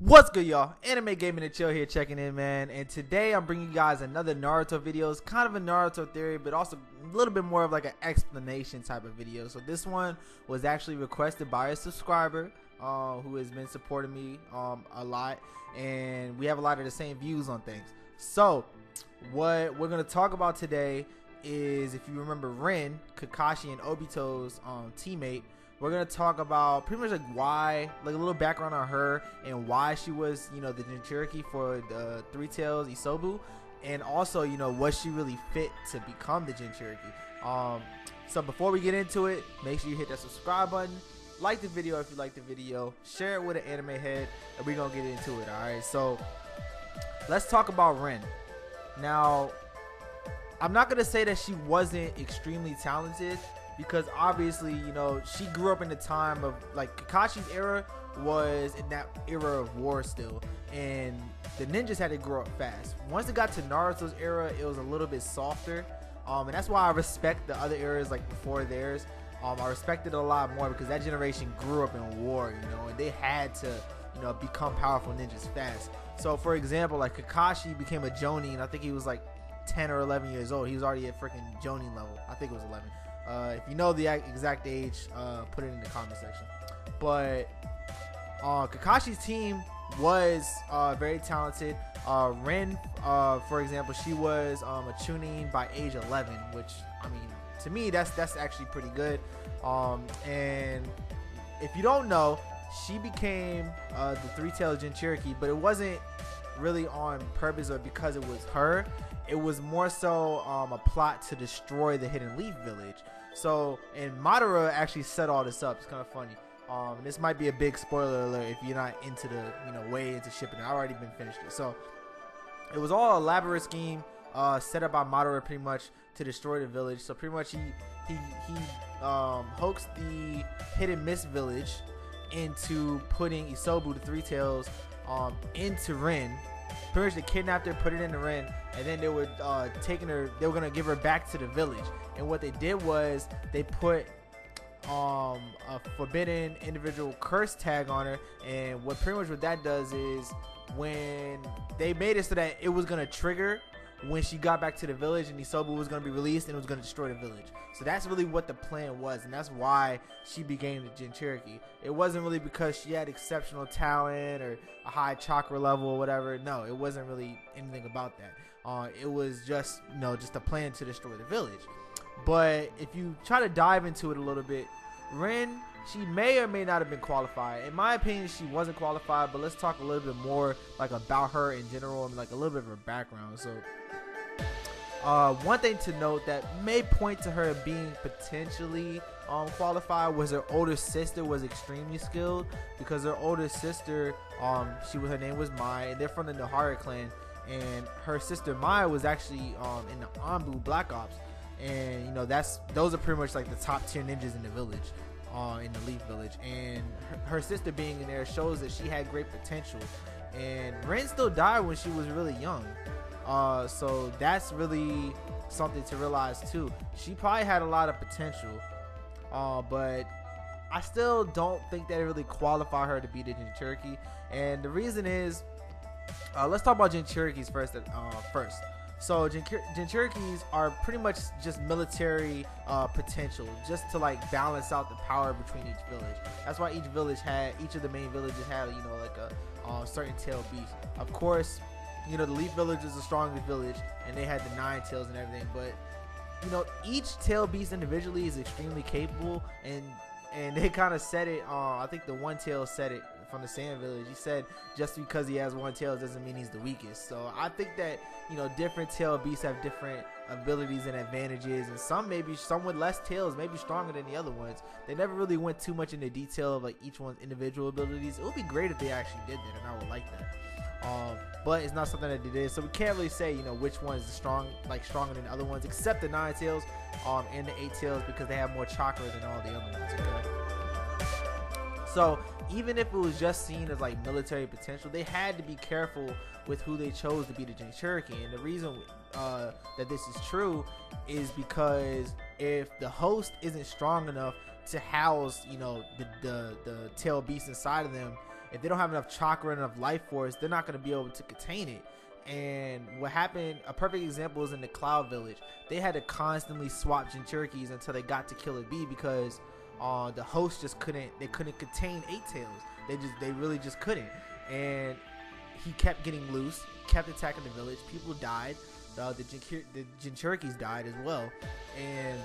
What's good, y'all? Anime Gaming and Chill here checking in, man. And today I'm bringing you guys another Naruto video. It's kind of a Naruto theory, but also a little bit more of like an explanation type of video. So this one was actually requested by a subscriber who has been supporting me a lot. And we have a lot of the same views on things. So what we're going to talk about today is, if you remember Rin, Kakashi and Obito's teammate, we're going to talk about pretty much like why, like a little background on her and why she was, you know, the Jinchuriki for the Three Tails Isobu, and also, you know, was she really fit to become the Jinchuriki. So before we get into it, make sure you hit that subscribe button, like the video if you like the video, share it with an anime head, and we're going to get into it, alright? So let's talk about Rin. Now, I'm not going to say that she wasn't extremely talented, because obviously, you know, she grew up in the time of, like, Kakashi's era was in that era of war still, and the ninjas had to grow up fast. Once it got to Naruto's era, it was a little bit softer, and that's why I respect the other eras, like before theirs. I respected it a lot more because that generation grew up in war, you know, and they had to, you know, become powerful ninjas fast. So for example, like Kakashi became a Jonin, I think he was like 10 or 11 years old. He was already at freaking Jonin level. I think it was 11. If you know the exact age, put it in the comment section. But Kakashi's team was very talented. Rin, for example, she was a Chunin by age 11, which, I mean, to me, that's actually pretty good. And if you don't know, she became the Three-Tailed Jinchuriki, but it wasn't really on purpose or because it was her. It was more so a plot to destroy the Hidden Leaf Village. So, and Madara actually set all this up. It's kind of funny. This might be a big spoiler alert if you're not into the, you know, way into shipping it. I already been finished it. So, it was all an elaborate scheme set up by Madara pretty much to destroy the village. So, pretty much he hoaxed the Hidden Mist Village into putting Isobu, the Three Tails, into Rin. Pretty much they kidnapped her, put it in the Rin, and then they were taking her. They were gonna give her back to the village. And what they did was they put a forbidden individual curse tag on her. And what pretty much what that does is, when they made it so that it was gonna trigger when she got back to the village, and Isobu was going to be released and it was going to destroy the village. So that's really what the plan was, and that's why she became the Jinchuriki. It wasn't really because she had exceptional talent or a high chakra level or whatever. No, it wasn't really anything about that. It was just, you know, just a plan to destroy the village. But if you try to dive into it a little bit, Rin, she may or may not have been qualified. In my opinion, she wasn't qualified, but let's talk a little bit more like about her in general and like a little bit of her background. So one thing to note that may point to her being potentially qualified was her older sister was extremely skilled, because her older sister, her name was Mai, and they're from the Nohara clan, and her sister Mai was actually in the Anbu Black Ops, and you know those are pretty much like the top tier ninjas in the village, in the Leaf Village, and her sister being in there shows that she had great potential. And Rin still died when she was really young. So that's really something to realize too. She probably had a lot of potential, but I still don't think that it really qualified her to be the Jinchuriki. And the reason is, let's talk about Jinchurikis first. So Jinchurikis are pretty much just military potential, just to like balance out the power between each village. That's why each of the main villages had, you know, like a certain tail beast. Of course, you know, the Leaf Village is the strongest village, and they had the 9 tails and everything. But you know, each tail beast individually is extremely capable, and they kind of said it. I think the one tail said it from the Sand Village. He said just because he has one tail doesn't mean he's the weakest. So I think that, you know, different tail beasts have different abilities and advantages, and some with less tails may be stronger than the other ones. They never really went too much into detail of like each one's individual abilities. It would be great if they actually did that, and I would like that. But it's not something that they did, so we can't really say, you know, which one is stronger than the other ones, except the 9 tails and the 8 tails, because they have more chakra than all the other ones. Okay, so even if it was just seen as like military potential, they had to be careful with who they chose to be the Jinchuriki. And the reason that this is true is because if the host isn't strong enough to house, you know, the tail beast inside of them, if they don't have enough chakra and enough life force, they're not going to be able to contain it. And what happened, a perfect example is in the Cloud Village. They had to constantly swap Jinchurikis until they got to Killer Bee, because the host just couldn't contain Eight Tails. They really just couldn't. And he kept getting loose, kept attacking the village. People died. The Jinchurikis died as well. And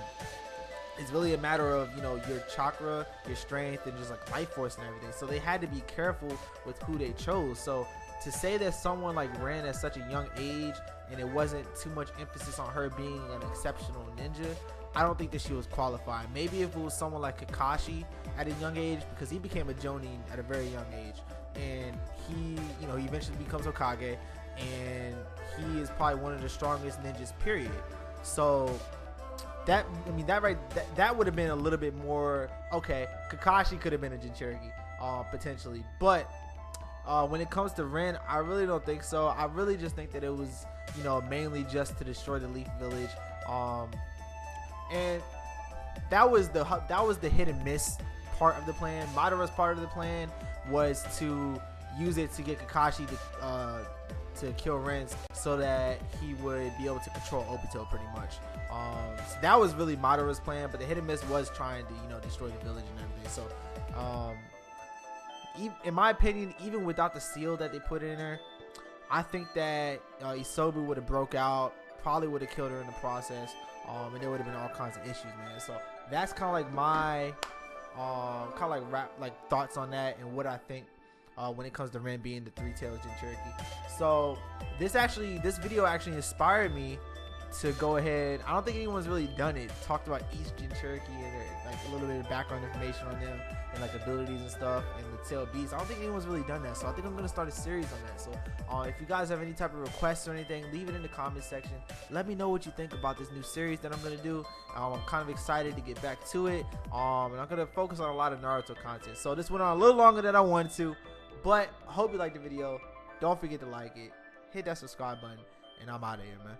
it's really a matter of, you know, your chakra, your strength, and just like life force and everything. So they had to be careful with who they chose. So to say that someone like ran at such a young age and it wasn't too much emphasis on her being an exceptional ninja, I don't think that she was qualified. Maybe if it was someone like Kakashi at a young age, because he became a Jonin at a very young age, and he, you know, he eventually becomes Hokage, and he is probably one of the strongest ninjas, period. So that, I mean, that would have been a little bit more okay. Kakashi could have been a Jinchuriki, potentially, but when it comes to Ren, I really don't think so. I really just think that it was, you know, mainly just to destroy the Leaf Village, and that was the hit and miss part of the plan. Madara's part of the plan was to use it to get Kakashi to kill Ren, so that he would be able to control Obito pretty much. So that was really Madara's plan, but the hit and miss was trying to, you know, destroy the village and everything. So in my opinion, even without the seal that they put in her, I think that Isobu would have broke out, probably would have killed her in the process, and there would have been all kinds of issues, man. So that's kind of like my thoughts on that and what I think when it comes to Ren being the Three-Tails Jinchuriki. So this video actually inspired me to go ahead. I don't think anyone's really done it. Talked about each Jinchuriki and like a little bit of background information on them and like abilities and stuff, and the tail beasts. I don't think anyone's really done that, so I think I'm gonna start a series on that. So if you guys have any type of requests or anything, leave it in the comment section. Let me know what you think about this new series that I'm gonna do. I'm kind of excited to get back to it, and I'm gonna focus on a lot of Naruto content. So this went on a little longer than I wanted to, but I hope you liked the video. Don't forget to like it, hit that subscribe button, and I'm out of here, man.